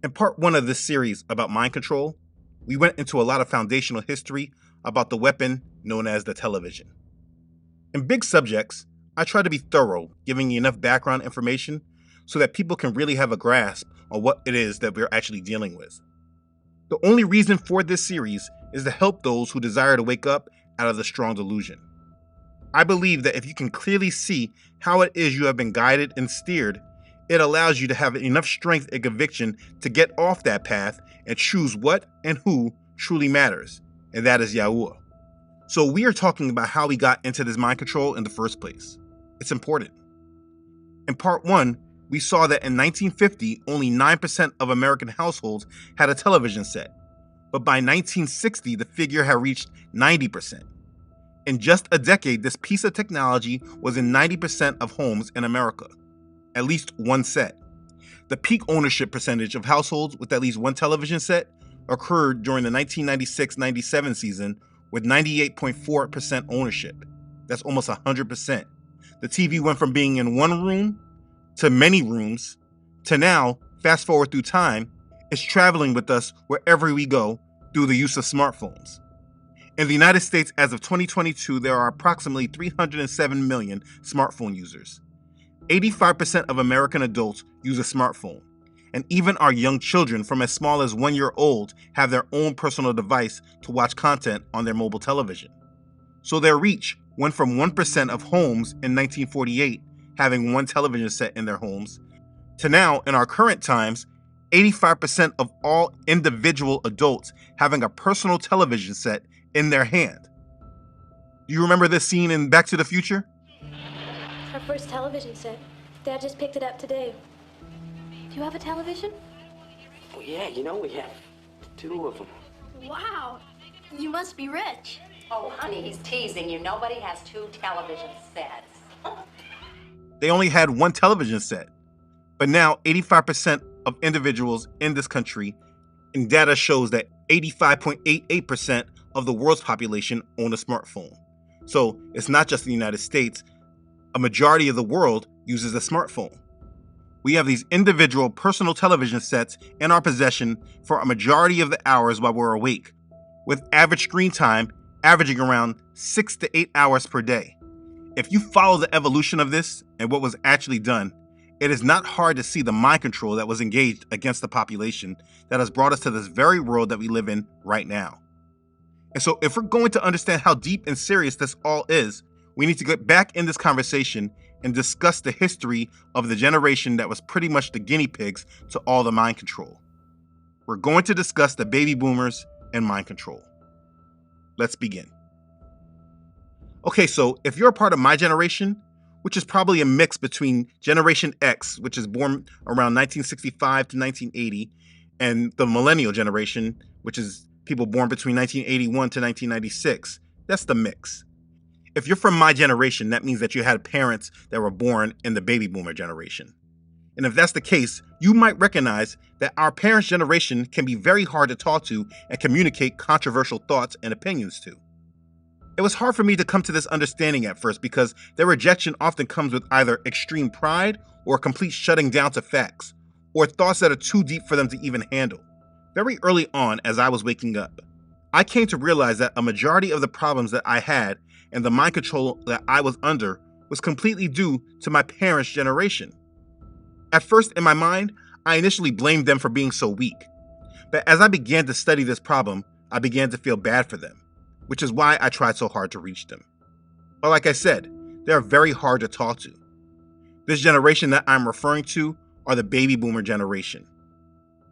In part one of this series about mind control, we went into a lot of foundational history about the weapon known as the television. In big subjects, I try to be thorough, giving you enough background information so that people can really have a grasp on what it is that we're actually dealing with. The only reason for this series is to help those who desire to wake up out of the strong delusion. I believe that if you can clearly see how it is you have been guided and steered, it allows you to have enough strength and conviction to get off that path and choose what and who truly matters, and that is Yahuah. So we are talking about how we got into this mind control in the first place. It's important. In part one, we saw that in 1950, only 9% of American households had a television set, but by 1960, the figure had reached 90%. In just a decade, this piece of technology was in 90% of homes in America, at least one set. The peak ownership percentage of households with at least one television set occurred during the 1996-97 season with 98.4% ownership. That's almost 100%. The TV went from being in one room to many rooms to now, fast forward through time, it's traveling with us wherever we go through the use of smartphones. In the United States, as of 2022, there are approximately 307 million smartphone users. 85% of American adults use a smartphone, and even our young children from as small as 1 year old have their own personal device to watch content on their mobile television. So their reach went from 1% of homes in 1948 having one television set in their homes to now, in our current times, 85% of all individual adults having a personal television set in their hand. Do you remember this scene in Back to the Future? Our first television set. Dad just picked it up today. Do you have a television? Well, yeah, we have 2 of them. Wow, you must be rich. Oh, honey, he's teasing you. Nobody has 2 television sets. They only had one television set. But now 85% of individuals in this country, and data shows that 85.88% of the world's population own a smartphone. So it's not just the United States. A majority of the world uses a smartphone. We have these individual personal television sets in our possession for a majority of the hours while we're awake, with average screen time averaging around 6 to 8 hours per day. If you follow the evolution of this and what was actually done, it is not hard to see the mind control that was engaged against the population that has brought us to this very world that we live in right now. And so if we're going to understand how deep and serious this all is, we need to get back in this conversation and discuss the history of the generation that was pretty much the guinea pigs to all the mind control. We're going to discuss the baby boomers and mind control. Let's begin. Okay, so if you're a part of my generation, which is probably a mix between Generation X, which is born around 1965 to 1980, and the millennial generation, which is people born between 1981 to 1996. That's the mix. If you're from my generation, that means that you had parents that were born in the baby boomer generation. And if that's the case, you might recognize that our parents' generation can be very hard to talk to and communicate controversial thoughts and opinions to. It was hard for me to come to this understanding at first because their rejection often comes with either extreme pride or a complete shutting down to facts, or thoughts that are too deep for them to even handle. Very early on, as I was waking up, I came to realize that a majority of the problems that I had and the mind control that I was under was completely due to my parents' generation. At first, in my mind, I initially blamed them for being so weak. But as I began to study this problem, I began to feel bad for them, which is why I tried so hard to reach them. But like I said, they are very hard to talk to. This generation that I'm referring to are the baby boomer generation.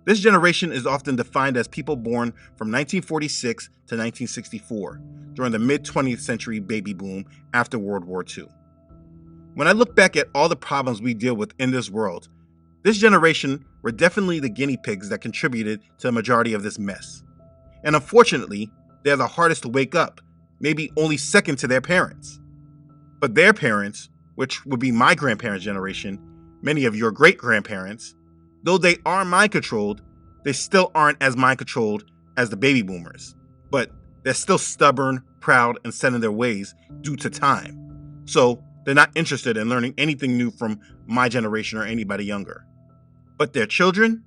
This generation is often defined as people born from 1946 to 1964, during the mid-20th century baby boom after World War II. When I look back at all the problems we deal with in this world, this generation were definitely the guinea pigs that contributed to the majority of this mess. And unfortunately, they're the hardest to wake up, maybe only second to their parents. But their parents, which would be my grandparents' generation, many of your great-grandparents, though they are mind-controlled, they still aren't as mind-controlled as the baby boomers. But they're still stubborn, proud, and set in their ways due to time. So they're not interested in learning anything new from my generation or anybody younger. But their children,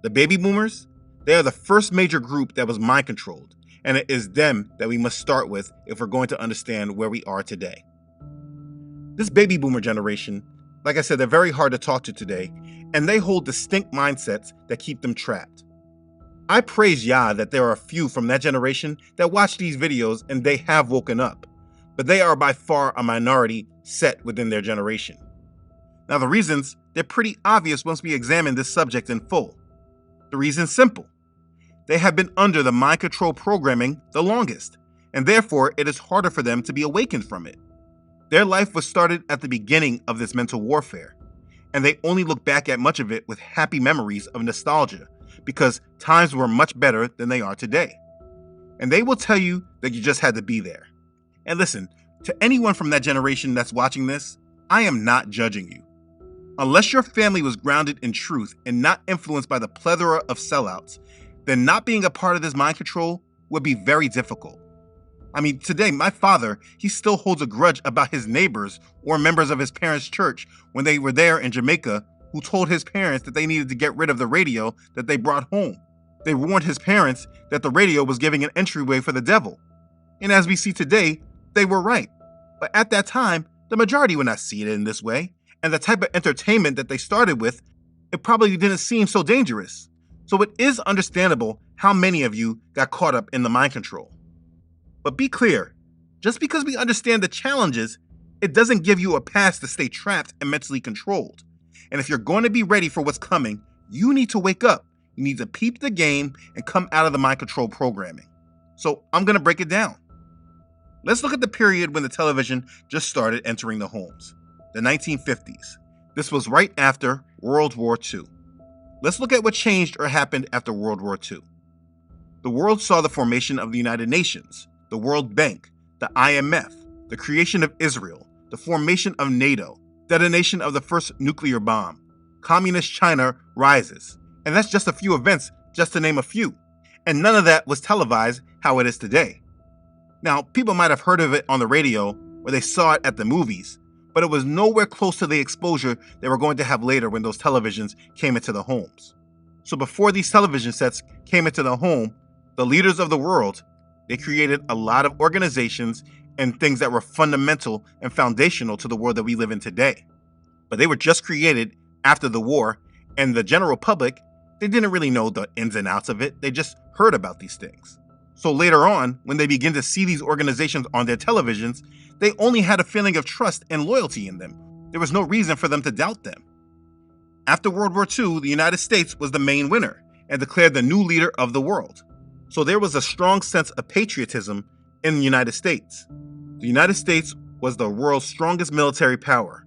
The baby boomers, they are the first major group that was mind controlled, and it is them that we must start with if we're going to understand where we are today. This baby boomer generation, like I said, they're very hard to talk to today, and they hold distinct mindsets that keep them trapped. I praise Yah that there are a few from that generation that watch these videos and they have woken up, but they are by far a minority set within their generation. Now the reasons, they're pretty obvious once we examine this subject in full. The reason's simple. They have been under the mind control programming the longest, and therefore it is harder for them to be awakened from it. Their life was started at the beginning of this mental warfare, and they only look back at much of it with happy memories of nostalgia, because times were much better than they are today. And they will tell you that you just had to be there. And listen, to anyone from that generation that's watching this, I am not judging you. Unless your family was grounded in truth and not influenced by the plethora of sellouts, then not being a part of this mind control would be very difficult. I mean, today, my father, he still holds a grudge about his neighbors or members of his parents' church when they were there in Jamaica who told his parents that they needed to get rid of the radio that they brought home. They warned his parents that the radio was giving an entryway for the devil. And as we see today, they were right. But at that time, the majority would not see it in this way, and the type of entertainment that they started with, it probably didn't seem so dangerous. So it is understandable how many of you got caught up in the mind control. But be clear, just because we understand the challenges, it doesn't give you a pass to stay trapped and mentally controlled. And if you're going to be ready for what's coming, you need to wake up. You need to peep the game and come out of the mind control programming. So I'm going to break it down. Let's look at the period when the television just started entering the homes, the 1950s. This was right after World War II. Let's look at what changed or happened after World War II. The world saw the formation of the United Nations, the World Bank, the IMF, the creation of Israel, the formation of NATO, detonation of the first nuclear bomb, communist China rises. And that's just a few events, just to name a few. And none of that was televised how it is today. Now, people might have heard of it on the radio or they saw it at the movies, but it was nowhere close to the exposure they were going to have later when those televisions came into the homes. So before these television sets came into the home, the leaders of the world, they created a lot of organizations and things that were fundamental and foundational to the world that we live in today. But they were just created after the war, and the general public, they didn't really know the ins and outs of it. They just heard about these things. So later on, when they begin to see these organizations on their televisions, they only had a feeling of trust and loyalty in them. There was no reason for them to doubt them. After World War II, the United States was the main winner and declared the new leader of the world. So there was a strong sense of patriotism in the United States. The United States was the world's strongest military power.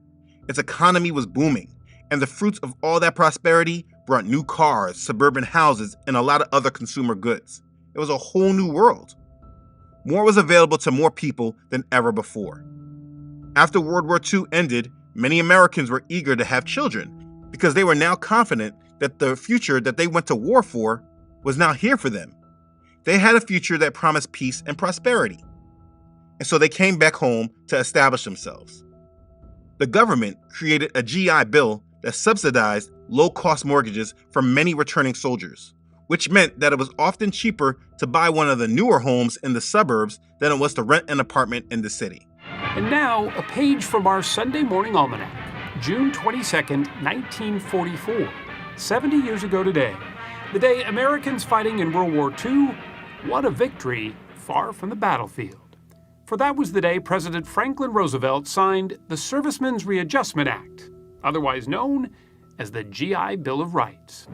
Its economy was booming, and the fruits of all that prosperity brought new cars, suburban houses, and a lot of other consumer goods. It was a whole new world. More was available to more people than ever before. After World War II ended, many Americans were eager to have children because they were now confident that the future that they went to war for was now here for them. They had a future that promised peace and prosperity. And so they came back home to establish themselves. The government created a GI Bill that subsidized low-cost mortgages for many returning soldiers, which meant that it was often cheaper to buy one of the newer homes in the suburbs than it was to rent an apartment in the city. And now, a page from our Sunday morning almanac, June 22nd, 1944, 70 years ago today, the day Americans fighting in World War II won a victory far from the battlefield. For that was the day President Franklin Roosevelt signed the Servicemen's Readjustment Act, otherwise known as the GI Bill of Rights.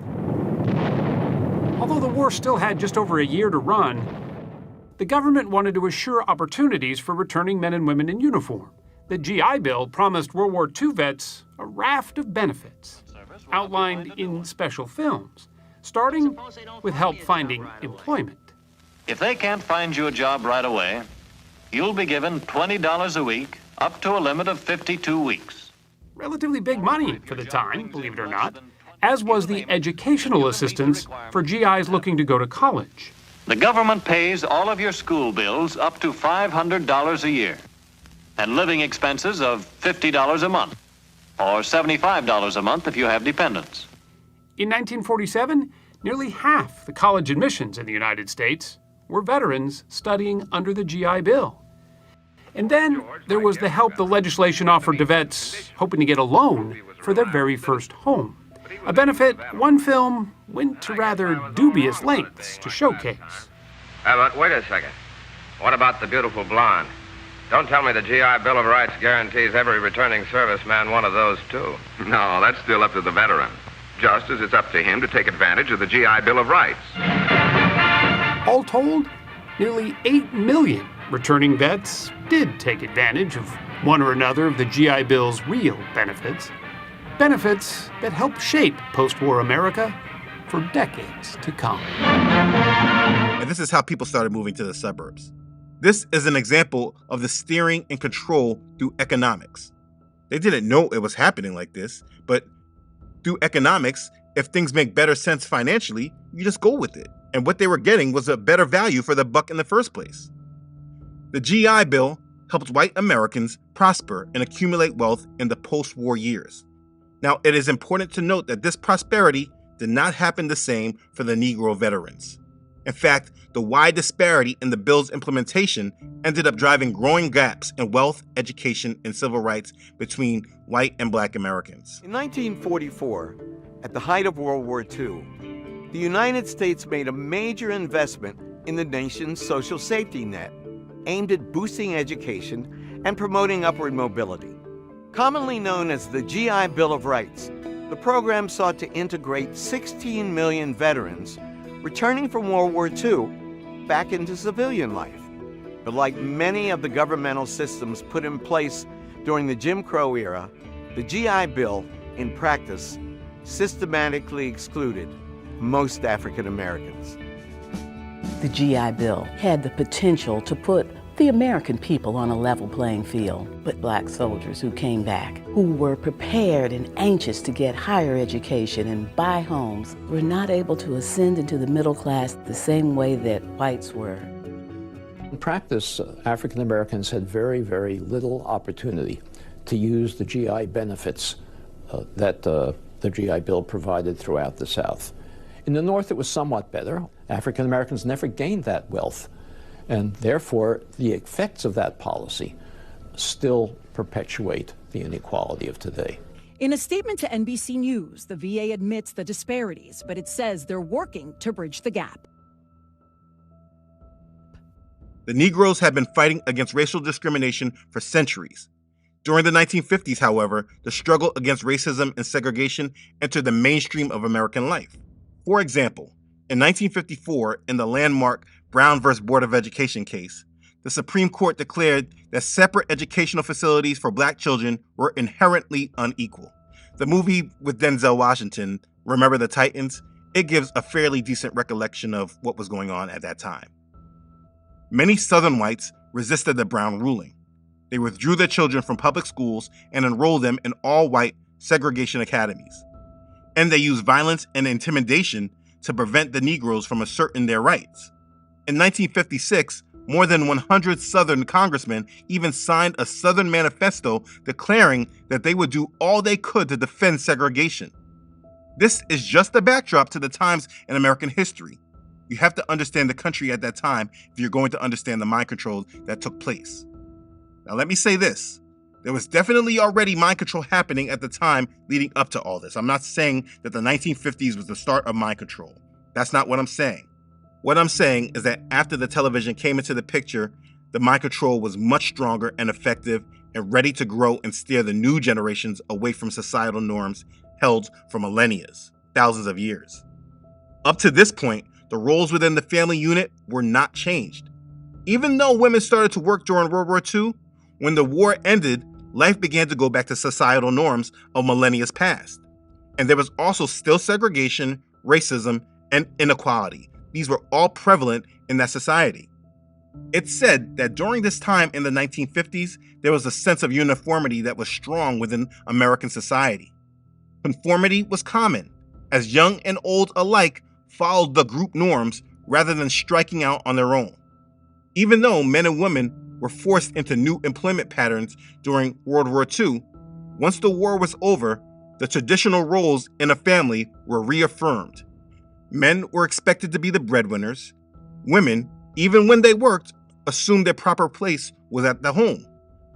Although the war still had just over a year to run, the government wanted to assure opportunities for returning men and women in uniform. The GI Bill promised World War II vets a raft of benefits, outlined in special films, starting with help finding employment. If they can't find you a job right away, you'll be given $20 a week, up to a limit of 52 weeks. Relatively big money for the time, believe it or not, as was the educational assistance for GIs looking to go to college. The government pays all of your school bills up to $500 a year, and living expenses of $50 a month, or $75 a month if you have dependents. In 1947, Nearly half the college admissions in the United States were veterans studying under the GI Bill. And then there was the help the legislation offered to vets hoping to get a loan for their very first home, a benefit one film went to rather dubious lengths to showcase. But wait a second. What about the beautiful blonde? Don't tell me the GI Bill of Rights guarantees every returning serviceman one of those, too. No, that's still up to the veteran. Just as it's up to him to take advantage of the GI Bill of Rights. All told, nearly 8 million returning vets did take advantage of one or another of the GI Bill's real benefits. Benefits that helped shape post-war America for decades to come. And this is how people started moving to the suburbs. This is an example of the steering and control through economics. They didn't know it was happening like this, but through economics, if things make better sense financially, you just go with it. And what they were getting was a better value for the buck in the first place. The GI Bill helped white Americans prosper and accumulate wealth in the post-war years. Now, it is important to note that this prosperity did not happen the same for the Negro veterans. In fact, the wide disparity in the bill's implementation ended up driving growing gaps in wealth, education, and civil rights between white and black Americans. In 1944, at the height of World War II, the United States made a major investment in the nation's social safety net, aimed at boosting education and promoting upward mobility. Commonly known as the GI Bill of Rights, the program sought to integrate 16 million veterans returning from World War II back into civilian life. But like many of the governmental systems put in place during the Jim Crow era, the GI Bill, in practice, systematically excluded most African Americans. The GI Bill had the potential to put the American people on a level playing field, but black soldiers who came back, who were prepared and anxious to get higher education and buy homes, were not able to ascend into the middle class the same way that whites were. In practice, African Americans had very, very little opportunity to use the GI benefits that the GI Bill provided throughout the South. In the North, it was somewhat better. African Americans never gained that wealth, and therefore the effects of that policy still perpetuate the inequality of today. In a statement to NBC News, the VA admits the disparities, but it says they're working to bridge the gap. The Negroes had been fighting against racial discrimination for centuries. During the 1950s, however, the struggle against racism and segregation entered the mainstream of American life. For example, in 1954, in the landmark Brown v. Board of Education case, the Supreme Court declared that separate educational facilities for black children were inherently unequal. The movie with Denzel Washington, Remember the Titans, it gives a fairly decent recollection of what was going on at that time. Many Southern whites resisted the Brown ruling. They withdrew their children from public schools and enrolled them in all-white segregation academies. And they used violence and intimidation to prevent the Negroes from asserting their rights. In 1956, more than 100 Southern congressmen even signed a Southern manifesto declaring that they would do all they could to defend segregation. This is just the backdrop to the times in American history. You have to understand the country at that time if you're going to understand the mind control that took place. Now, let me say this. There was definitely already mind control happening at the time leading up to all this. I'm not saying that the 1950s was the start of mind control. That's not what I'm saying. What I'm saying is that after the television came into the picture, the mind control was much stronger and effective and ready to grow and steer the new generations away from societal norms held for millennia, thousands of years. Up to this point, the roles within the family unit were not changed. Even though women started to work during World War II, when the war ended, life began to go back to societal norms of millennia past. And there was also still segregation, racism, and inequality. These were all prevalent in that society. It's said that during this time in the 1950s, there was a sense of uniformity that was strong within American society. Conformity was common, as young and old alike followed the group norms rather than striking out on their own. Even though men and women were forced into new employment patterns during World War II, once the war was over, the traditional roles in a family were reaffirmed. Men were expected to be the breadwinners. Women, even when they worked, assumed their proper place was at the home.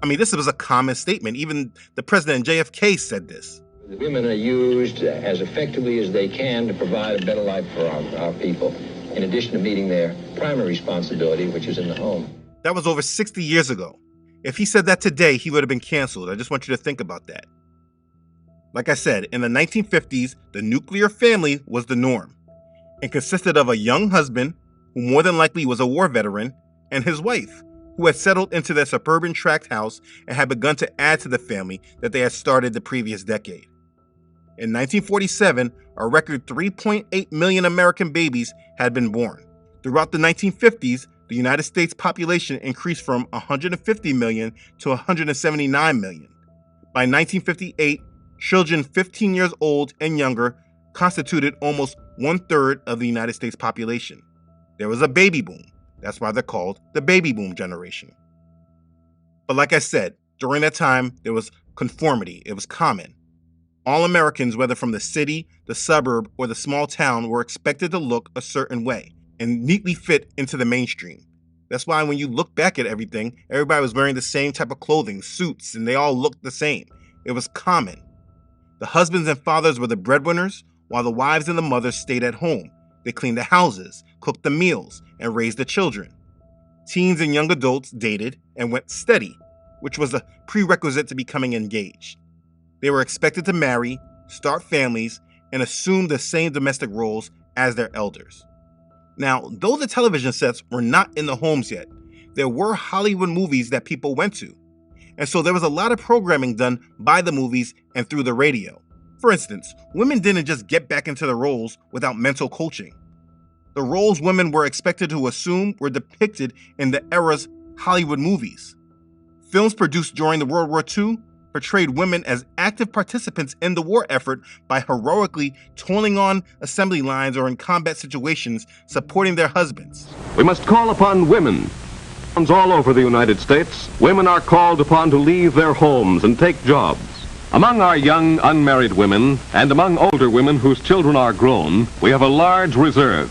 I mean, this was a common statement. Even the president JFK said this. The women are used as effectively as they can to provide a better life for our people, in addition to meeting their primary responsibility, which is in the home. That was over 60 years ago. If he said that today, he would have been canceled. I just want you to think about that. Like I said, in the 1950s, the nuclear family was the norm and consisted of a young husband, who more than likely was a war veteran, and his wife, who had settled into their suburban tract house and had begun to add to the family that they had started the previous decade. In 1947, a record 3.8 million American babies had been born. Throughout the 1950s, the United States population increased from 150 million to 179 million. By 1958, children 15 years old and younger constituted almost 1/3 of the United States population. There was a baby boom. That's why they're called the baby boom generation. But like I said, during that time, there was conformity. It was common. All Americans, whether from the city, the suburb, or the small town, were expected to look a certain way and neatly fit into the mainstream. That's why when you look back at everything, everybody was wearing the same type of clothing, suits, and they all looked the same. It was common. The husbands and fathers were the breadwinners, while the wives and the mothers stayed at home. They cleaned the houses, cooked the meals, and raised the children. Teens and young adults dated and went steady, which was a prerequisite to becoming engaged. They were expected to marry, start families, and assume the same domestic roles as their elders. Now, though the television sets were not in the homes yet, there were Hollywood movies that people went to. And so there was a lot of programming done by the movies and through the radio. For instance, women didn't just get back into the roles without mental coaching. The roles women were expected to assume were depicted in the era's Hollywood movies. Films produced during the World War II portrayed women as active participants in the war effort by heroically toiling on assembly lines or in combat situations, supporting their husbands. We must call upon women. All over the United States, women are called upon to leave their homes and take jobs. Among our young unmarried women and among older women whose children are grown, we have a large reserve.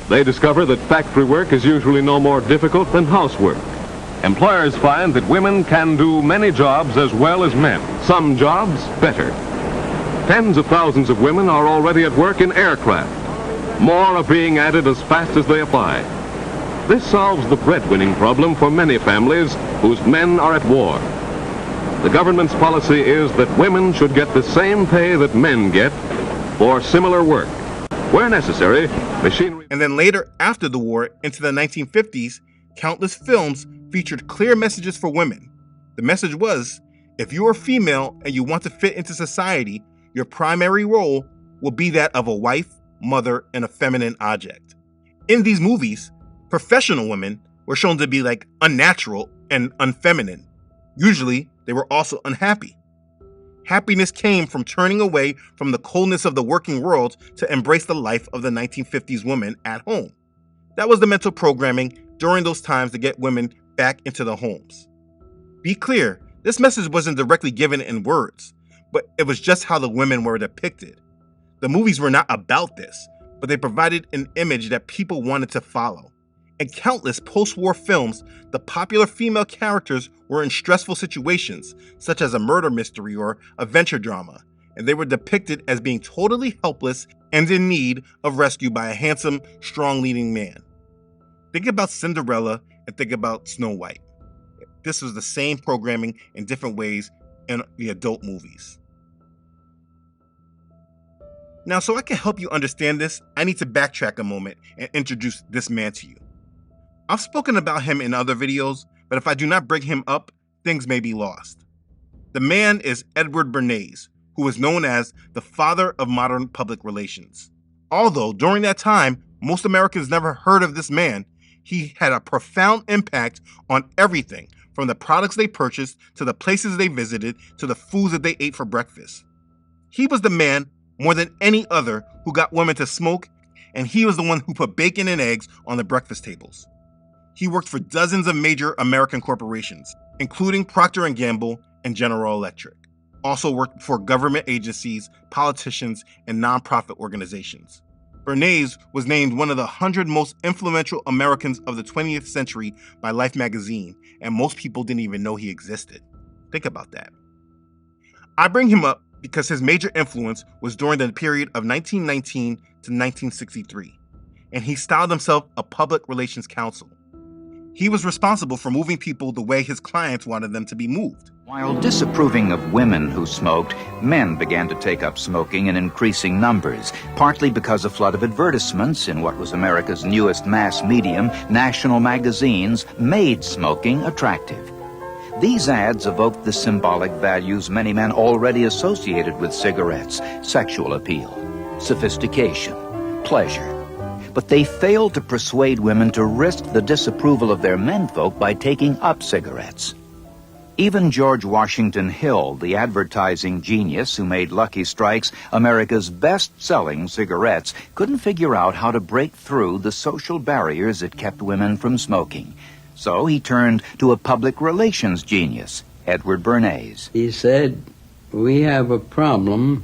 They discover that factory work is usually no more difficult than housework. Employers find that women can do many jobs as well as men, some jobs better. Tens of thousands of women are already at work in aircraft. More are being added as fast as they apply. This solves the breadwinning problem for many families whose men are at war. The government's policy is that women should get the same pay that men get for similar work. Where necessary, machinery... And then later, after the war, into the 1950s, countless films featured clear messages for women. The message was, if you are female and you want to fit into society, your primary role will be that of a wife, mother, and a feminine object. In these movies, professional women were shown to be like unnatural and unfeminine. Usually, they were also unhappy. Happiness came from turning away from the coldness of the working world to embrace the life of the 1950s woman at home. That was the mental programming during those times to get women back into the homes. Be clear, this message wasn't directly given in words, but it was just how the women were depicted. The movies were not about this, but they provided an image that people wanted to follow. In countless post-war films, the popular female characters were in stressful situations, such as a murder mystery or adventure drama, and they were depicted as being totally helpless and in need of rescue by a handsome, strong leading man. Think about Cinderella and think about Snow White. This was the same programming in different ways in the adult movies. Now, so I can help you understand this, I need to backtrack a moment and introduce this man to you. I've spoken about him in other videos, but if I do not bring him up, things may be lost. The man is Edward Bernays, who is known as the father of modern public relations. Although during that time, most Americans never heard of this man, he had a profound impact on everything from the products they purchased to the places they visited to the foods that they ate for breakfast. He was the man, more than any other, who got women to smoke, and he was the one who put bacon and eggs on the breakfast tables. He worked for dozens of major American corporations, including Procter & Gamble and General Electric. Also worked for government agencies, politicians, and nonprofit organizations. Bernays was named one of the 100 most influential Americans of the 20th century by Life magazine, and most people didn't even know he existed. Think about that. I bring him up because his major influence was during the period of 1919 to 1963, and he styled himself a public relations counsel. He was responsible for moving people the way his clients wanted them to be moved. While disapproving of women who smoked, men began to take up smoking in increasing numbers, partly because a flood of advertisements in what was America's newest mass medium, national magazines, made smoking attractive. These ads evoked the symbolic values many men already associated with cigarettes: sexual appeal, sophistication, pleasure. But they failed to persuade women to risk the disapproval of their menfolk by taking up cigarettes. Even George Washington Hill, the advertising genius who made Lucky Strikes America's best-selling cigarettes, couldn't figure out how to break through the social barriers that kept women from smoking. So he turned to a public relations genius, Edward Bernays. He said, "We have a problem.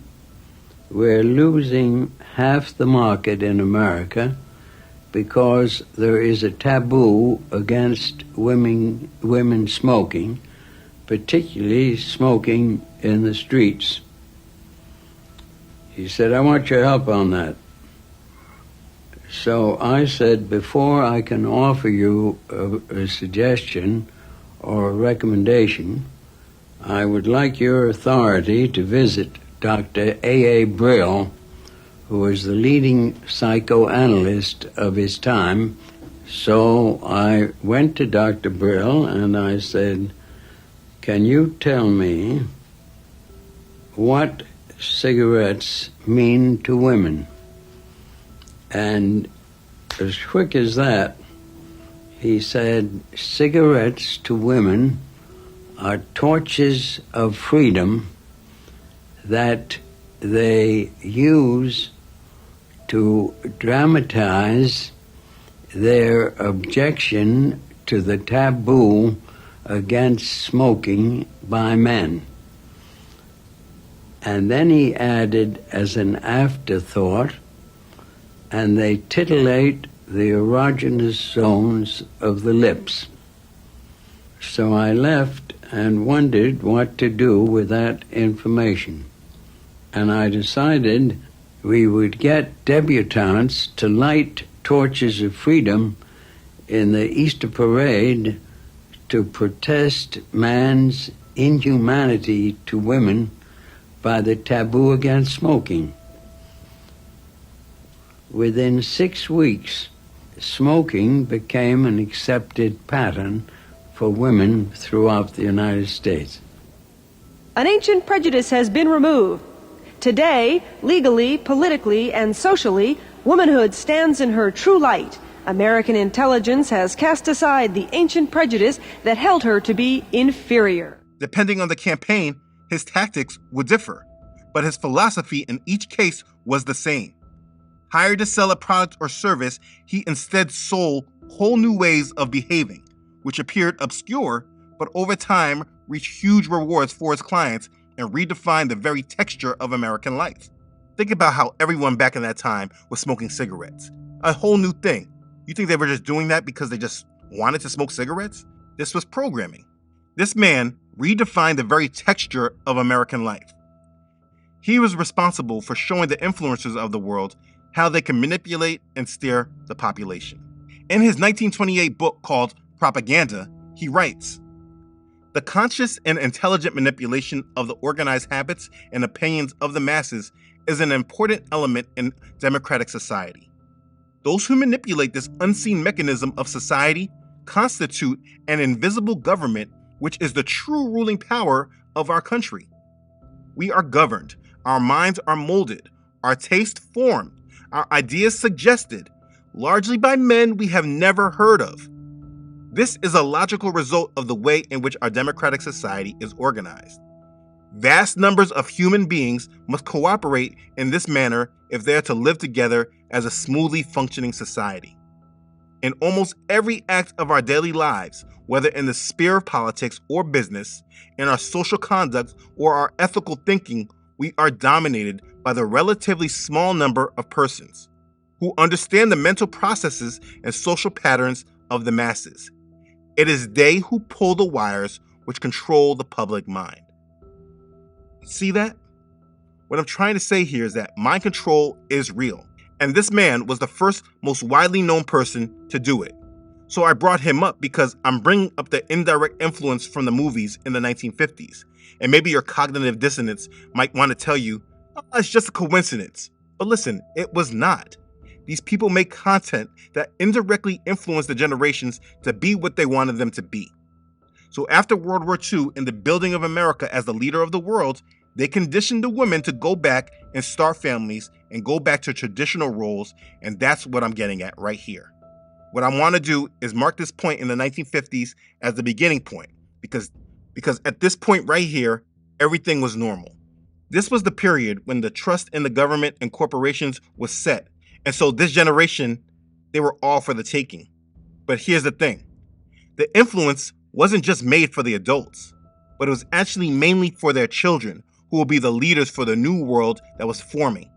We're losing half the market in America because there is a taboo against women smoking, particularly smoking in the streets." He said, "I want your help on that." So I said, before I can offer you a suggestion or a recommendation, I would like your authority to visit Dr. A.A. Brill, who was the leading psychoanalyst of his time. So I went to Dr. Brill and I said, "Can you tell me what cigarettes mean to women?" And as quick as that, he said, "Cigarettes to women are torches of freedom that they use to dramatize their objection to the taboo against smoking by men." And then he added as an afterthought, "and they titillate the erogenous zones of the lips." So I left and wondered what to do with that information. And I decided we would get debutantes to light torches of freedom in the Easter parade to protest man's inhumanity to women by the taboo against smoking. Within 6 weeks, smoking became an accepted pattern for women throughout the United States. An ancient prejudice has been removed. Today, legally, politically, and socially, womanhood stands in her true light. American intelligence has cast aside the ancient prejudice that held her to be inferior. Depending on the campaign, his tactics would differ, but his philosophy in each case was the same. Hired to sell a product or service, he instead sold whole new ways of behaving, which appeared obscure, but over time reached huge rewards for his clients and redefined the very texture of American life. Think about how everyone back in that time was smoking cigarettes. A whole new thing. You think they were just doing that because they just wanted to smoke cigarettes? This was programming. This man redefined the very texture of American life. He was responsible for showing the influencers of the world how they can manipulate and steer the population. In his 1928 book called Propaganda, he writes, "The conscious and intelligent manipulation of the organized habits and opinions of the masses is an important element in democratic society. Those who manipulate this unseen mechanism of society constitute an invisible government, which is the true ruling power of our country. We are governed, our minds are molded, our taste formed, our ideas suggested, largely by men we have never heard of. This is a logical result of the way in which our democratic society is organized. Vast numbers of human beings must cooperate in this manner if they are to live together as a smoothly functioning society. In almost every act of our daily lives, whether in the sphere of politics or business, in our social conduct or our ethical thinking, we are dominated by the relatively small number of persons who understand the mental processes and social patterns of the masses. It is they who pull the wires which control the public mind. See that? What I'm trying to say here is that mind control is real, and this man was the first most widely known person to do it. So I brought him up because I'm bringing up the indirect influence from the movies in the 1950s, and maybe your cognitive dissonance might want to tell you, oh, it's just a coincidence. But listen, it was not. These people make content that indirectly influenced the generations to be what they wanted them to be. So after World War II and the building of America as the leader of the world, they conditioned the women to go back and start families and go back to traditional roles, and that's what I'm getting at right here. What I want to do is mark this point in the 1950s as the beginning point, because at this point right here, everything was normal. This was the period when the trust in the government and corporations was set, and so this generation, they were all for the taking. But here's the thing. The influence wasn't just made for the adults, but it was actually mainly for their children, who will be the leaders for the new world that was forming.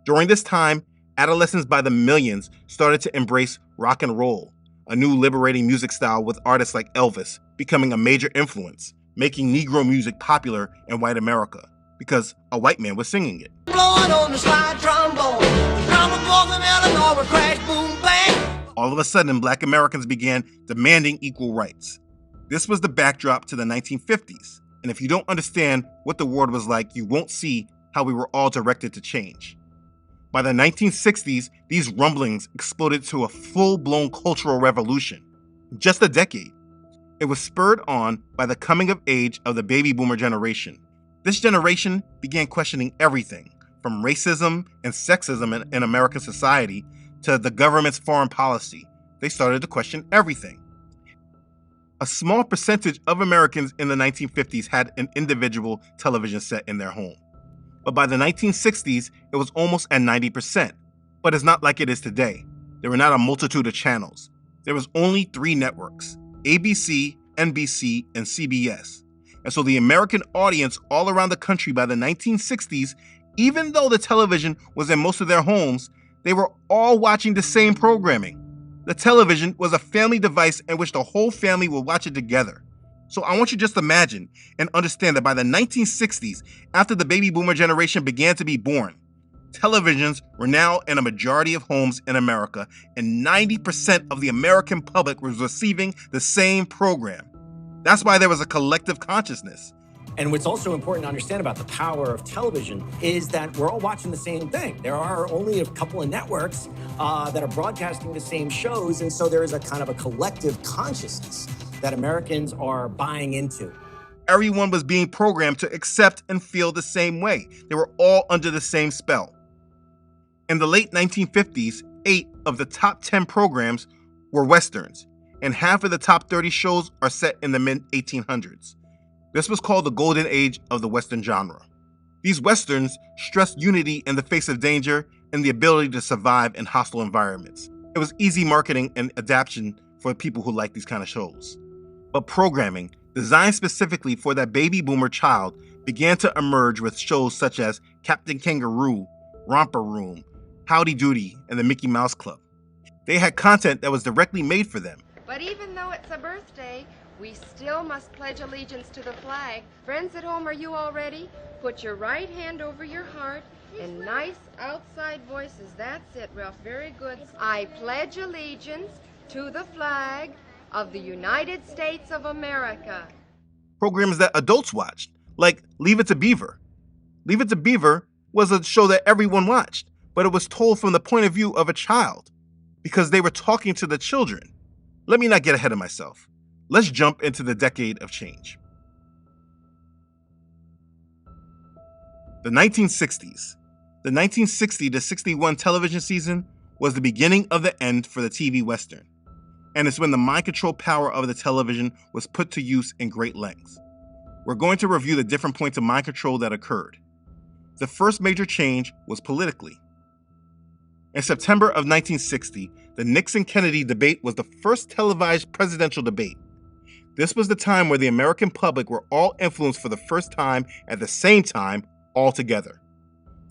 During this time, adolescents by the millions started to embrace rock and roll, a new liberating music style with artists like Elvis becoming a major influence, making Negro music popular in white America because a white man was singing it. Blowing on the slide trombone, the drummer boy from Illinois would crash, boom, bang. All of a sudden, Black Americans began demanding equal rights. This was the backdrop to the 1950s, and if you don't understand what the world was like, you won't see how we were all directed to change. By the 1960s, these rumblings exploded to a full-blown cultural revolution in just a decade. It was spurred on by the coming of age of the baby boomer generation. This generation began questioning everything, from racism and sexism in American society to the government's foreign policy. They started to question everything. A small percentage of Americans in the 1950s had an individual television set in their home. But by the 1960s, it was almost at 90%. But it's not like it is today. There were not a multitude of channels. There was only 3 networks, ABC, NBC, and CBS. And so the American audience all around the country by the 1960s, even though the television was in most of their homes, they were all watching the same programming. The television was a family device in which the whole family would watch it together. So I want you to just imagine and understand that by the 1960s, after the baby boomer generation began to be born, televisions were now in a majority of homes in America, and 90% of the American public was receiving the same program. That's why there was a collective consciousness. And what's also important to understand about the power of television is that we're all watching the same thing. There are only a couple of networks that are broadcasting the same shows, and so there is a kind of a collective consciousness that Americans are buying into. Everyone was being programmed to accept and feel the same way. They were all under the same spell. In the late 1950s, 8 of the top 10 programs were Westerns, and half of the top 30 shows are set in the mid-1800s. This was called the golden age of the Western genre. These Westerns stressed unity in the face of danger and the ability to survive in hostile environments. It was easy marketing and adaptation for people who like these kind of shows. But programming, designed specifically for that baby boomer child, began to emerge with shows such as Captain Kangaroo, Romper Room, Howdy Doody, and the Mickey Mouse Club. They had content that was directly made for them. But even though it's a birthday, we still must pledge allegiance to the flag. Friends at home, are you all ready? Put your right hand over your heart in nice outside voices. That's it, Ralph. Very good. I pledge allegiance to the flag of the United States of America. Programs that adults watched, like Leave It to Beaver. Leave It to Beaver was a show that everyone watched, but it was told from the point of view of a child because they were talking to the children. Let me not get ahead of myself. Let's jump into the decade of change. The 1960s. The 1960 to 61 television season was the beginning of the end for the TV Western. And it's when the mind control power of the television was put to use in great lengths. We're going to review the different points of mind control that occurred. The first major change was politically. In September of 1960, the Nixon-Kennedy debate was the first televised presidential debate. This was the time where the American public were all influenced for the first time at the same time, all together.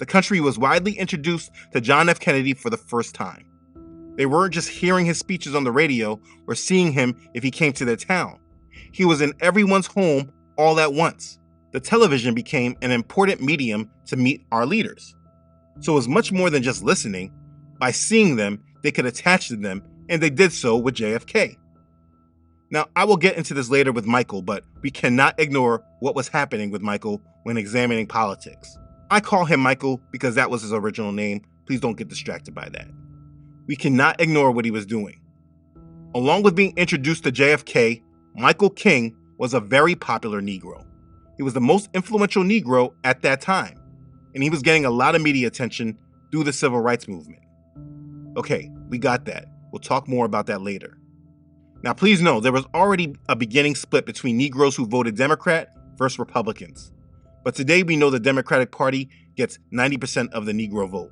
the country was widely introduced to John F. Kennedy for the first time. They weren't just hearing his speeches on the radio or seeing him if he came to their town. He was in everyone's home all at once. The television became an important medium to meet our leaders. So it was much more than just listening. By seeing them, they could attach to them, and they did so with JFK. Now, I will get into this later with Michael, but we cannot ignore what was happening with Michael when examining politics. I call him Michael because that was his original name. Please don't get distracted by that. We cannot ignore what he was doing. Along with being introduced to JFK, Michael King was a very popular Negro. He was the most influential Negro at that time, and he was getting a lot of media attention through the civil rights movement. Okay, we got that. We'll talk more about that later. Now, please know there was already a beginning split between Negroes who voted Democrat versus Republicans. But today we know the Democratic Party gets 90% of the Negro vote.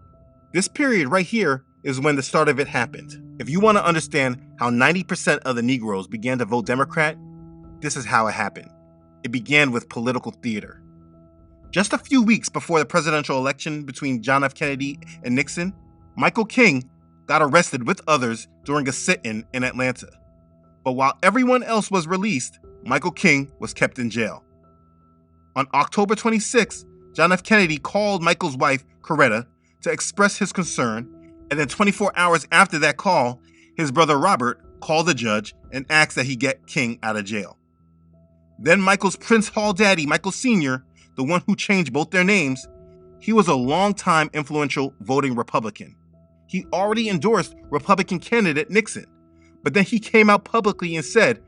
This period right here is when the start of it happened. If you want to understand how 90% of the Negroes began to vote Democrat, this is how it happened. It began with political theater. Just a few weeks before the presidential election between John F. Kennedy and Nixon, Michael King got arrested with others during a sit-in in Atlanta. But while everyone else was released, Michael King was kept in jail. On October 26, John F. Kennedy called Michael's wife, Coretta, to express his concern, and then 24 hours after that call, his brother Robert called the judge and asked that he get King out of jail. Then Michael's Prince Hall daddy, Michael Sr., the one who changed both their names, he was a longtime influential voting Republican. He already endorsed Republican candidate Nixon, but then he came out publicly and said,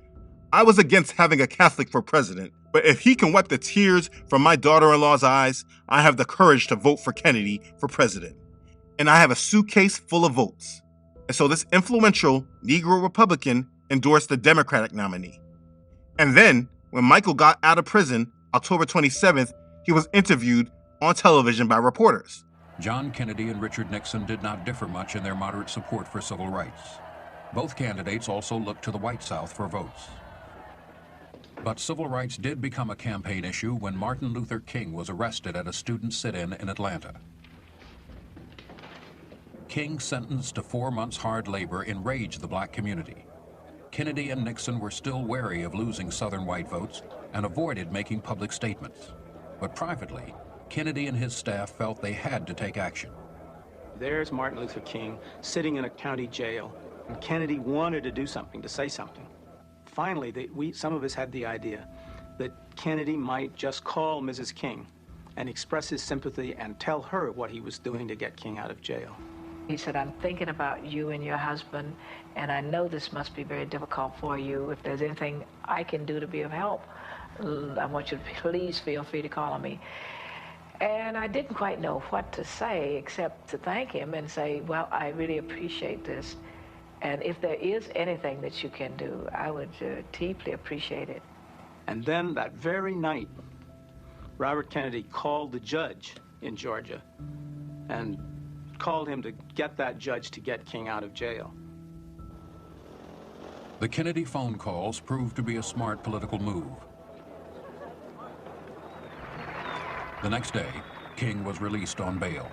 "I was against having a Catholic for president, but if he can wipe the tears from my daughter-in-law's eyes, I have the courage to vote for Kennedy for president. And I have a suitcase full of votes." And so this influential Negro Republican endorsed the Democratic nominee. And then, when Michael got out of prison, October 27th, he was interviewed on television by reporters. John Kennedy and Richard Nixon did not differ much in their moderate support for civil rights. Both candidates also looked to the white South for votes. But civil rights did become a campaign issue when Martin Luther King was arrested at a student sit-in in Atlanta. King, sentenced to 4 months hard labor, enraged the black community. Kennedy and Nixon were still wary of losing Southern white votes and avoided making public statements. But privately, Kennedy and his staff felt they had to take action. There's Martin Luther King sitting in a county jail, and Kennedy wanted to do something, to say something. Finally, some of us had the idea that Kennedy might just call Mrs. King and express his sympathy and tell her what he was doing to get King out of jail. He said, "I'm thinking about you and your husband, and I know this must be very difficult for you. If there's anything I can do to be of help, I want you to please feel free to call on me." And I didn't quite know what to say except to thank him and say, "Well, I really appreciate this. And if there is anything that you can do, I would deeply appreciate it." And then that very night, Robert Kennedy called the judge in Georgia and called him to get that judge to get King out of jail. The Kennedy phone calls proved to be a smart political move. The next day, King was released on bail.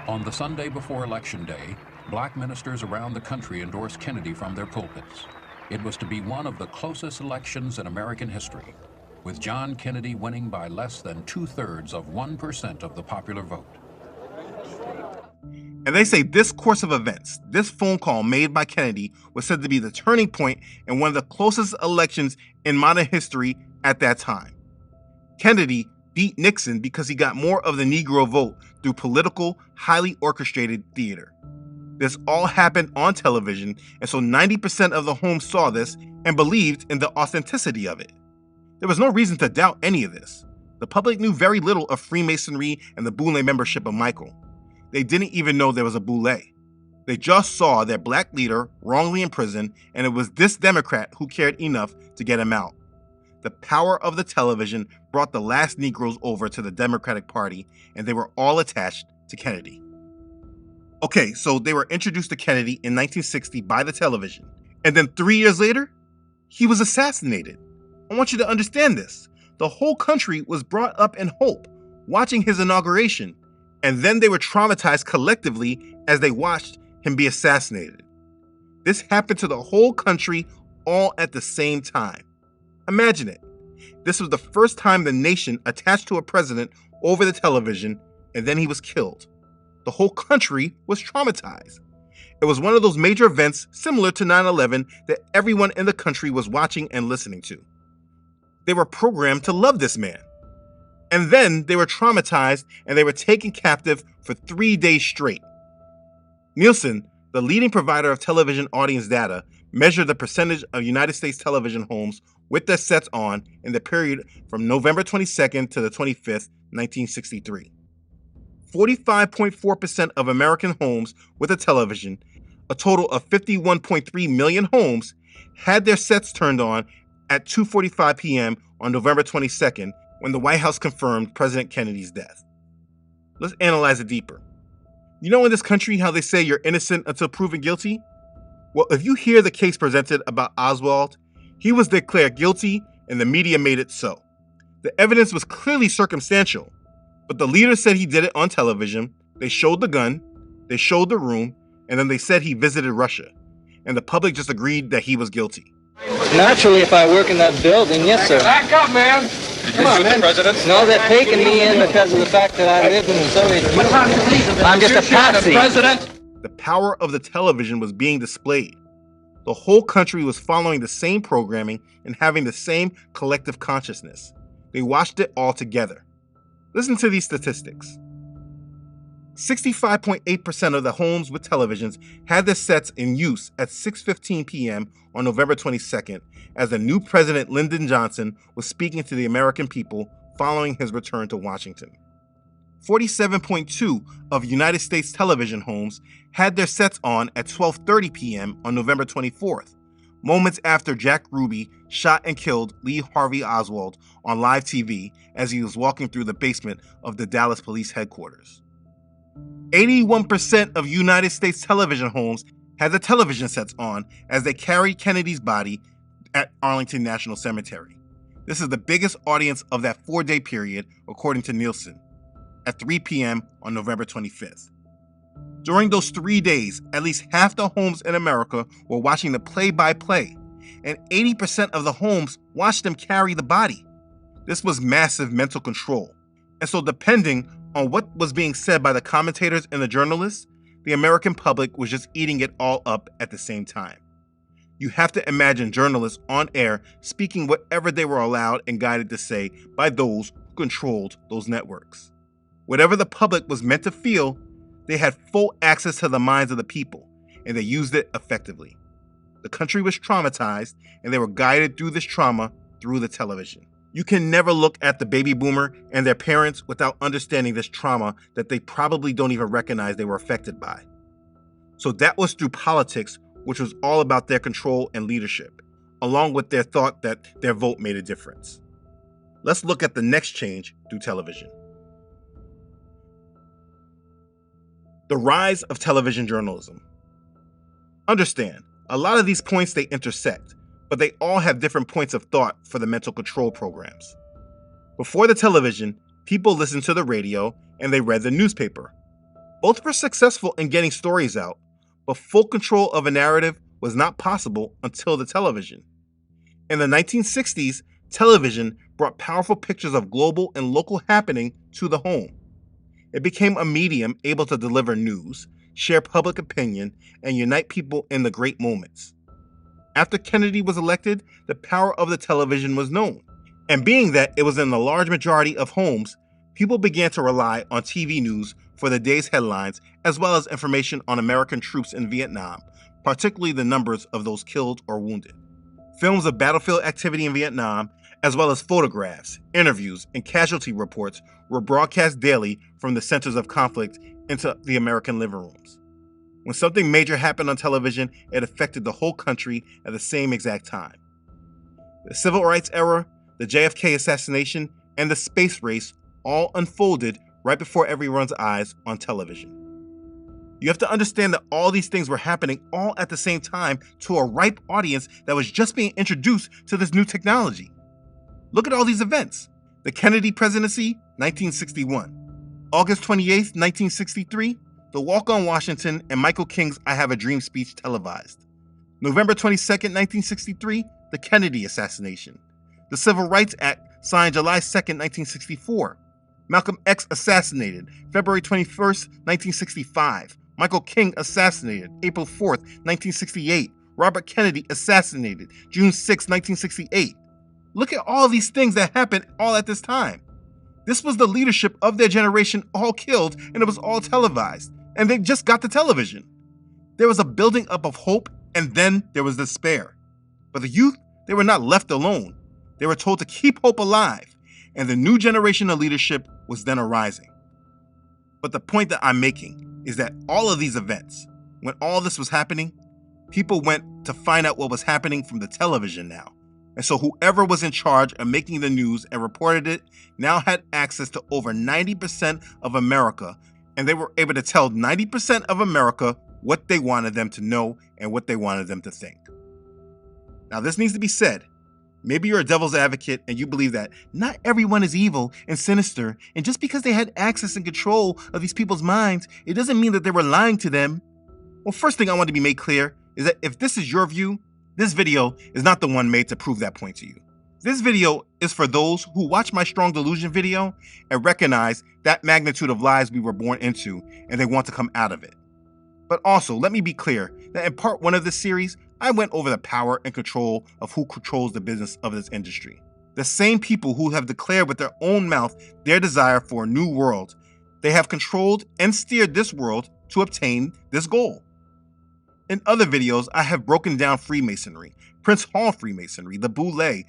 On the Sunday before Election Day, black ministers around the country endorsed Kennedy from their pulpits. It was to be one of the closest elections in American history, with John Kennedy winning by less than 2/3 of 1% of the popular vote. And they say this course of events, this phone call made by Kennedy, was said to be the turning point in one of the closest elections in modern history at that time. Kennedy beat Nixon because he got more of the Negro vote through political, highly orchestrated theater. This all happened on television, and so 90% of the homes saw this and believed in the authenticity of it. There was no reason to doubt any of this. The public knew very little of Freemasonry and the Boule membership of Michael. They didn't even know there was a Boule. They just saw their black leader wrongly in prison, and it was this Democrat who cared enough to get him out. The power of the television brought the last Negroes over to the Democratic Party, and they were all attached to Kennedy. Okay, so they were introduced to Kennedy in 1960 by the television, and then 3 years later, he was assassinated. I want you to understand this. The whole country was brought up in hope, watching his inauguration, And then they were traumatized collectively as they watched him be assassinated. This happened to the whole country all at the same time. Imagine it. This was the first time the nation attached to a president over the television, and then he was killed. The whole country was traumatized. It was one of those major events similar to 9/11 that everyone in the country was watching and listening to. They were programmed to love this man. And then they were traumatized and they were taken captive for 3 days straight. Nielsen, the leading provider of television audience data, measured the percentage of United States television homes with their sets on in the period from November 22nd to the 25th, 1963. 45.4% of American homes with a television, a total of 51.3 million homes, had their sets turned on at 2:45 p.m. on November 22nd when the White House confirmed President Kennedy's death. Let's analyze it deeper. You know in this country how they say you're innocent until proven guilty? Well, if you hear the case presented about Oswald, he was declared guilty and the media made it so. The evidence was clearly circumstantial, but the leader said he did it on television, they showed the gun, they showed the room, and then they said he visited Russia, and the public just agreed that he was guilty. Naturally, if I work in that building, yes, sir. Back up, man! Come on, man. No, they're taking me in because of the fact that I live in the Soviet Union. I'm just a patsy. The power of the television was being displayed. The whole country was following the same programming and having the same collective consciousness. They watched it all together. Listen to these statistics. 65.8% of the homes with televisions had their sets in use at 6:15 p.m. on November 22nd as the new President Lyndon Johnson was speaking to the American people following his return to Washington. 47.2% of United States television homes had their sets on at 12:30 p.m. on November 24th, moments after Jack Ruby shot and killed Lee Harvey Oswald on live TV as he was walking through the basement of the Dallas Police Headquarters. 81% of United States television homes had the television sets on as they carried Kennedy's body at Arlington National Cemetery. This is the biggest audience of that 4-day period, according to Nielsen, at 3 p.m. on November 25th. During those 3 days, at least half the homes in America were watching the play-by-play, and 80% of the homes watched them carry the body. This was massive mental control. And so depending on what was being said by the commentators and the journalists, the American public was just eating it all up at the same time. You have to imagine journalists on air speaking whatever they were allowed and guided to say by those who controlled those networks. Whatever the public was meant to feel, they had full access to the minds of the people, and they used it effectively. The country was traumatized, and they were guided through this trauma through the television. You can never look at the baby boomer and their parents without understanding this trauma that they probably don't even recognize they were affected by. So that was through politics, which was all about their control and leadership, along with their thought that their vote made a difference. Let's look at the next change through television. The rise of television journalism. Understand, a lot of these points they intersect, but they all have different points of thought for the mental control programs. Before the television, people listened to the radio and they read the newspaper. Both were successful in getting stories out, but full control of a narrative was not possible until the television. In the 1960s, television brought powerful pictures of global and local happening to the home. It became a medium able to deliver news, share public opinion, and unite people in the great moments. After Kennedy was elected, the power of the television was known. And being that it was in the large majority of homes, people began to rely on TV news for the day's headlines, as well as information on American troops in Vietnam, particularly the numbers of those killed or wounded. Films of battlefield activity in Vietnam, as well as photographs, interviews, and casualty reports were broadcast daily from the centers of conflict into the American living rooms. When something major happened on television, it affected the whole country at the same exact time. The civil rights era, the JFK assassination, and the space race all unfolded right before everyone's eyes on television. You have to understand that all these things were happening all at the same time to a ripe audience that was just being introduced to this new technology. Look at all these events. The Kennedy presidency, 1961. August 28th, 1963, the Walk on Washington and Michael King's I Have a Dream speech televised. November 22nd, 1963, the Kennedy assassination. The Civil Rights Act signed July 2nd, 1964. Malcolm X assassinated February 21st, 1965. Michael King assassinated April 4th, 1968. Robert Kennedy assassinated June 6, 1968. Look at all these things that happened all at this time. This was the leadership of their generation all killed, and it was all televised. And they just got the television. There was a building up of hope, and then there was despair. But the youth, they were not left alone. They were told to keep hope alive, and the new generation of leadership was then arising. But the point that I'm making is that all of these events, when all this was happening, people went to find out what was happening from the television now. And so whoever was in charge of making the news and reported it now had access to over 90% of America, and they were able to tell 90% of America what they wanted them to know and what they wanted them to think. Now, this needs to be said. Maybe you're a devil's advocate and you believe that not everyone is evil and sinister, and just because they had access and control of these people's minds, it doesn't mean that they were lying to them. Well, first thing I want to be made clear is that if this is your view, this video is not the one made to prove that point to you. This video is for those who watch my Strong Delusion video and recognize that magnitude of lies we were born into and they want to come out of it. But also, let me be clear that in part 1 of this series, I went over the power and control of who controls the business of this industry. The same people who have declared with their own mouth their desire for a new world, they have controlled and steered this world to obtain this goal. In other videos, I have broken down Freemasonry, Prince Hall Freemasonry, the Boule,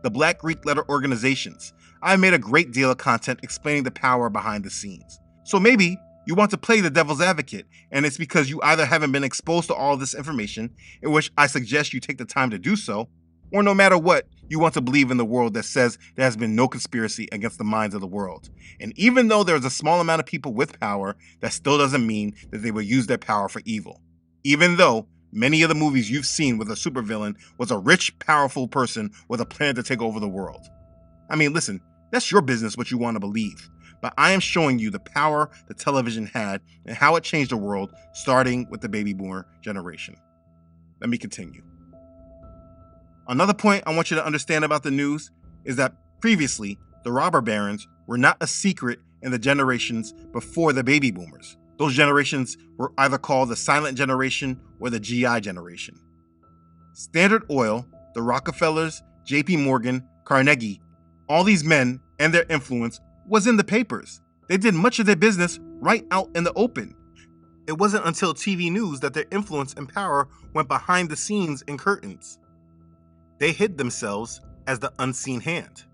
the Black Greek letter organizations. I made a great deal of content explaining the power behind the scenes. So maybe you want to play the devil's advocate, and it's because you either haven't been exposed to all this information, in which I suggest you take the time to do so, or no matter what, you want to believe in the world that says there has been no conspiracy against the minds of the world. And even though there's a small amount of people with power, that still doesn't mean that they will use their power for evil. Even though many of the movies you've seen with a supervillain was a rich, powerful person with a plan to take over the world. I mean, listen, that's your business what you want to believe. But I am showing you the power the television had and how it changed the world, starting with the baby boomer generation. Let me continue. Another point I want you to understand about the news is that previously, the robber barons were not a secret in the generations before the baby boomers. Those generations were either called the silent generation or the GI generation. Standard Oil, the Rockefellers, JP Morgan, Carnegie, all these men and their influence was in the papers. They did much of their business right out in the open. It wasn't until TV news that their influence and power went behind the scenes in curtains. They hid themselves as the unseen hand.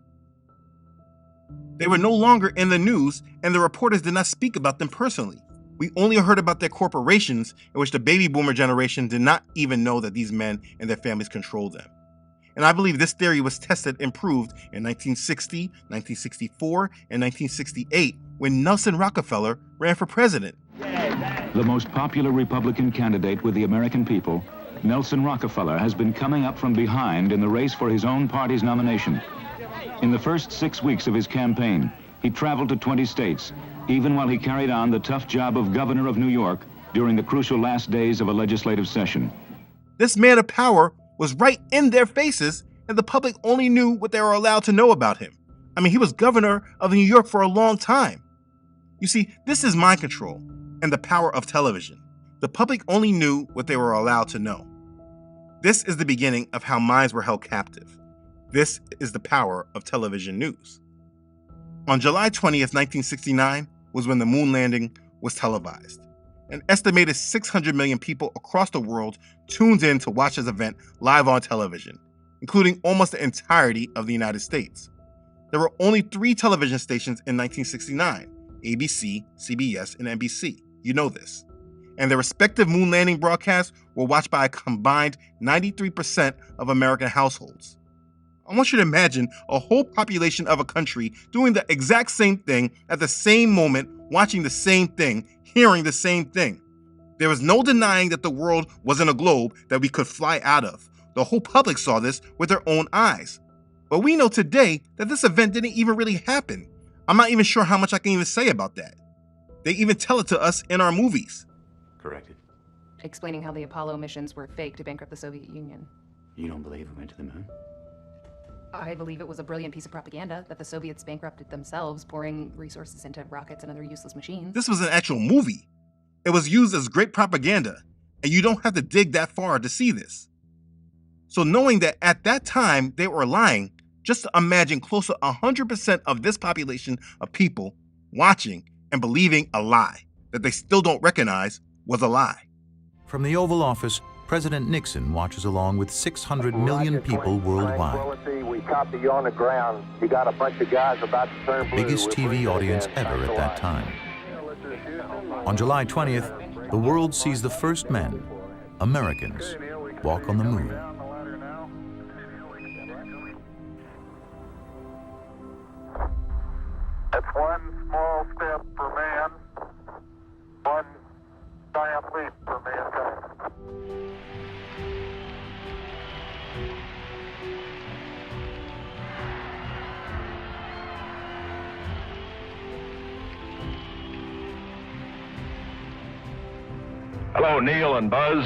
They were no longer in the news, and the reporters did not speak about them personally. We only heard about their corporations, in which the baby boomer generation did not even know that these men and their families controlled them. And I believe this theory was tested and proved in 1960, 1964, and 1968 when Nelson Rockefeller ran for president. The most popular Republican candidate with the American people, Nelson Rockefeller, has been coming up from behind in the race for his own party's nomination. In the first 6 weeks of his campaign, he traveled to 20 states, even while he carried on the tough job of governor of New York during the crucial last days of a legislative session. This man of power was right in their faces, and the public only knew what they were allowed to know about him. I mean, he was governor of New York for a long time. You see, this is mind control and the power of television. The public only knew what they were allowed to know. This is the beginning of how minds were held captive. This is the power of television news. On July 20th, 1969 was when the moon landing was televised. An estimated 600 million people across the world tuned in to watch this event live on television, including almost the entirety of the United States. There were only 3 television stations in 1969, ABC, CBS, and NBC. You know this. And their respective moon landing broadcasts were watched by a combined 93% of American households. I want you to imagine a whole population of a country doing the exact same thing at the same moment, watching the same thing, hearing the same thing. There was no denying that the world wasn't a globe that we could fly out of. The whole public saw this with their own eyes. But we know today that this event didn't even really happen. I'm not even sure how much I can even say about that. They even tell it to us in our movies. Corrected. Explaining how the Apollo missions were fake to bankrupt the Soviet Union. You don't believe we went to the moon? I believe it was a brilliant piece of propaganda that the Soviets bankrupted themselves, pouring resources into rockets and other useless machines. This was an actual movie. It was used as great propaganda, and you don't have to dig that far to see this. So knowing that at that time they were lying, just imagine close to 100% of this population of people watching and believing a lie that they still don't recognize was a lie. From the Oval Office, President Nixon watches along with 600 million people worldwide. We copy you on the ground. You got a bunch of guys about to turn blue. Biggest TV audience ever at that time. On July 20th, the world sees the first men, Americans, walk on the moon. That's one small step for man, one giant leap for mankind. Hello, Neil and Buzz.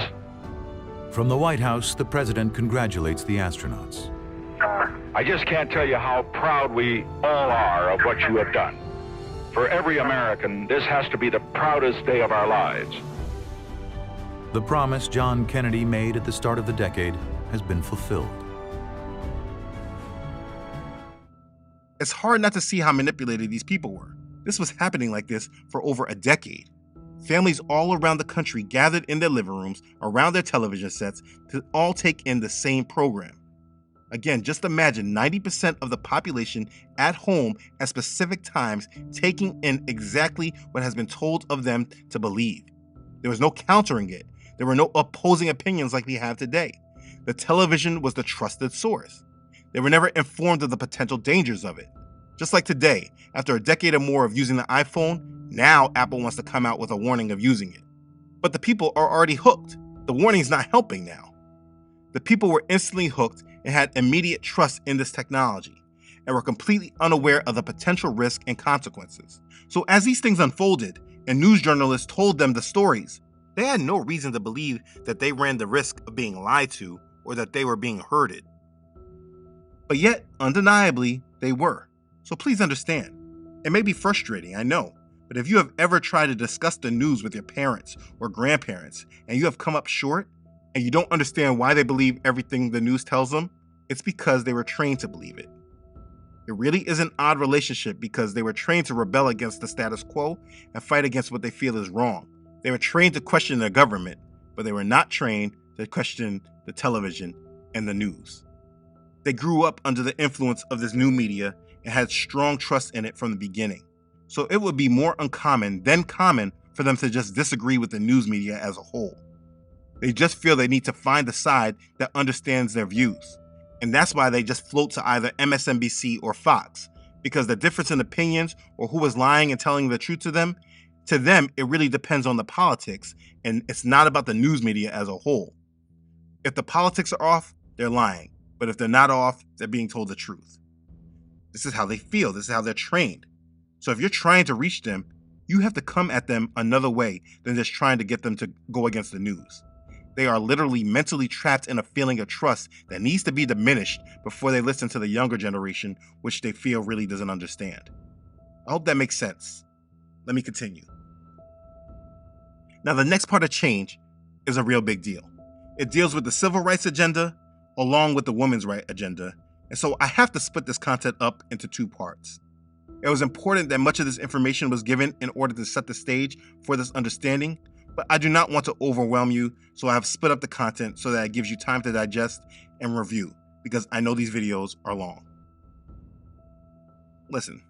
From the White House, the president congratulates the astronauts. I just can't tell you how proud we all are of what you have done. For every American, this has to be the proudest day of our lives. The promise John Kennedy made at the start of the decade has been fulfilled. It's hard not to see how manipulated these people were. This was happening like this for over a decade. Families all around the country gathered in their living rooms around their television sets to all take in the same program. Again, just imagine 90% of the population at home at specific times taking in exactly what has been told of them to believe. There was no countering it. There were no opposing opinions like we have today. The television was the trusted source. They were never informed of the potential dangers of it. Just like today, after a decade or more of using the iPhone, now Apple wants to come out with a warning of using it. But the people are already hooked. The warning's not helping now. The people were instantly hooked and had immediate trust in this technology and were completely unaware of the potential risk and consequences. So as these things unfolded and news journalists told them the stories, they had no reason to believe that they ran the risk of being lied to or that they were being herded. But yet, undeniably, they were. So please understand. It may be frustrating, I know, but if you have ever tried to discuss the news with your parents or grandparents and you have come up short and you don't understand why they believe everything the news tells them, it's because they were trained to believe it. It really is an odd relationship because they were trained to rebel against the status quo and fight against what they feel is wrong. They were trained to question their government, but they were not trained to question the television and the news. They grew up under the influence of this new media and had strong trust in it from the beginning. So it would be more uncommon than common for them to just disagree with the news media as a whole. They just feel they need to find a side that understands their views. And that's why they just float to either MSNBC or Fox, because the difference in opinions or who is lying and telling the truth to them, it really depends on the politics, and it's not about the news media as a whole. If the politics are off, they're lying. But if they're not off, they're being told the truth. This is how they feel. This is how they're trained. So if you're trying to reach them, you have to come at them another way than just trying to get them to go against the news. They are literally mentally trapped in a feeling of trust that needs to be diminished before they listen to the younger generation, which they feel really doesn't understand. I hope that makes sense. Let me continue. Now, the next part of change is a real big deal. It deals with the civil rights agenda along with the women's rights agenda, and so I have to split this content up into two parts. It was important that much of this information was given in order to set the stage for this understanding, but I do not want to overwhelm you, so I have split up the content so that it gives you time to digest and review, because I know these videos are long. Listen,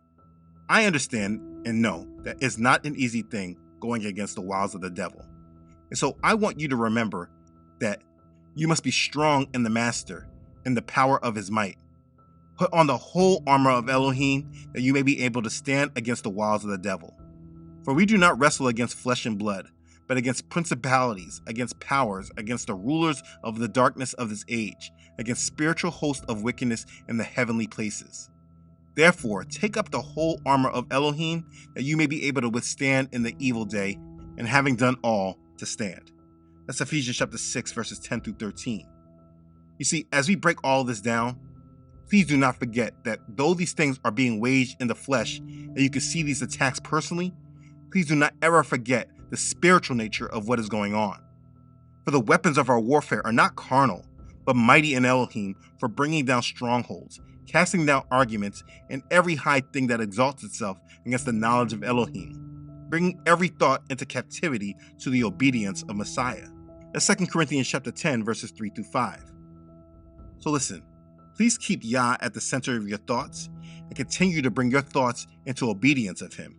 I understand and know that it's not an easy thing going against the wiles of the devil. And so I want you to remember that you must be strong in the Master, in the power of his might. Put on the whole armor of Elohim that you may be able to stand against the wiles of the devil. For we do not wrestle against flesh and blood, but against principalities, against powers, against the rulers of the darkness of this age, against spiritual hosts of wickedness in the heavenly places. Therefore, take up the whole armor of Elohim, that you may be able to withstand in the evil day, and having done all, to stand. That's Ephesians chapter 6, verses 10 through 13. You see, as we break all this down, please do not forget that though these things are being waged in the flesh, and you can see these attacks personally, please do not ever forget the spiritual nature of what is going on. For the weapons of our warfare are not carnal, but mighty in Elohim for bringing down strongholds, casting down arguments, and every high thing that exalts itself against the knowledge of Elohim, bringing every thought into captivity to the obedience of Messiah. That's 2 Corinthians chapter 10, verses 3 through 5. So listen, please keep Yah at the center of your thoughts and continue to bring your thoughts into obedience of him.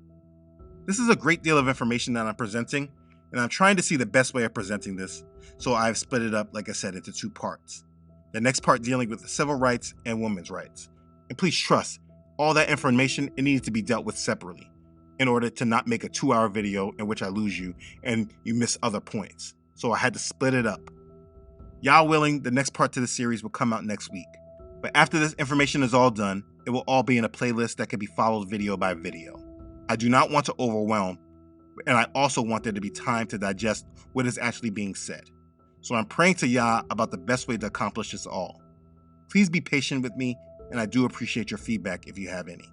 This is a great deal of information that I'm presenting, and I'm trying to see the best way of presenting this, so I've split it up, like I said, into two parts. The next part dealing with the civil rights and women's rights. And please trust, all that information, it needs to be dealt with separately in order to not make a 2-hour video in which I lose you and you miss other points. So I had to split it up. Yah willing, the next part to the series will come out next week. But after this information is all done, it will all be in a playlist that can be followed video by video. I do not want to overwhelm, and I also want there to be time to digest what is actually being said. So I'm praying to Yah about the best way to accomplish this all. Please be patient with me, and I do appreciate your feedback if you have any.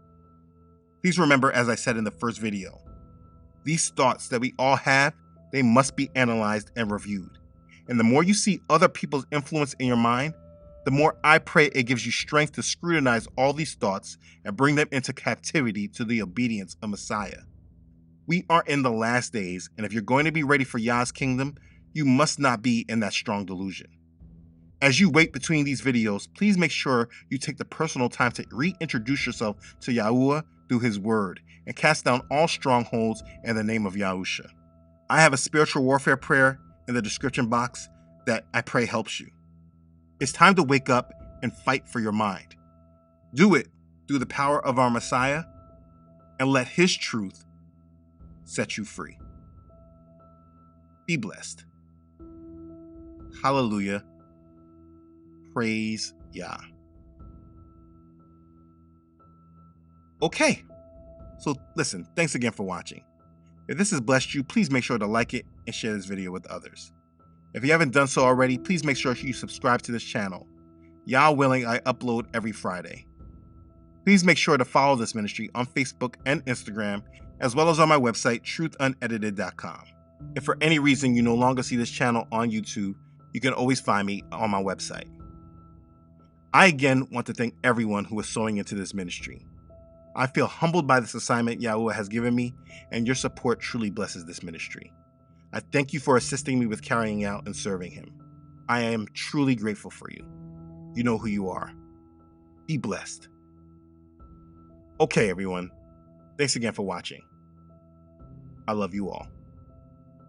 Please remember, as I said in the first video, these thoughts that we all have, they must be analyzed and reviewed. And the more you see other people's influence in your mind, the more I pray it gives you strength to scrutinize all these thoughts and bring them into captivity to the obedience of Messiah. We are in the last days, and if you're going to be ready for Yah's kingdom, you must not be in that strong delusion. As you wait between these videos, please make sure you take the personal time to reintroduce yourself to Yahuah through his word and cast down all strongholds in the name of Yahusha. I have a spiritual warfare prayer in the description box that I pray helps you. It's time to wake up and fight for your mind. Do it through the power of our Messiah and let his truth set you free. Be blessed. Hallelujah. Praise Yah. Okay, so listen, thanks again for watching. If this has blessed you, please make sure to like it and share this video with others. If you haven't done so already, please make sure you subscribe to this channel. Yah willing, I upload every Friday. Please make sure to follow this ministry on Facebook and Instagram, as well as on my website, truthunedited.com. If for any reason you no longer see this channel on YouTube, you can always find me on my website. I again want to thank everyone who is sowing into this ministry. I feel humbled by this assignment Yahuah has given me, and your support truly blesses this ministry. I thank you for assisting me with carrying out and serving him. I am truly grateful for you. You know who you are. Be blessed. Okay, everyone. Thanks again for watching. I love you all.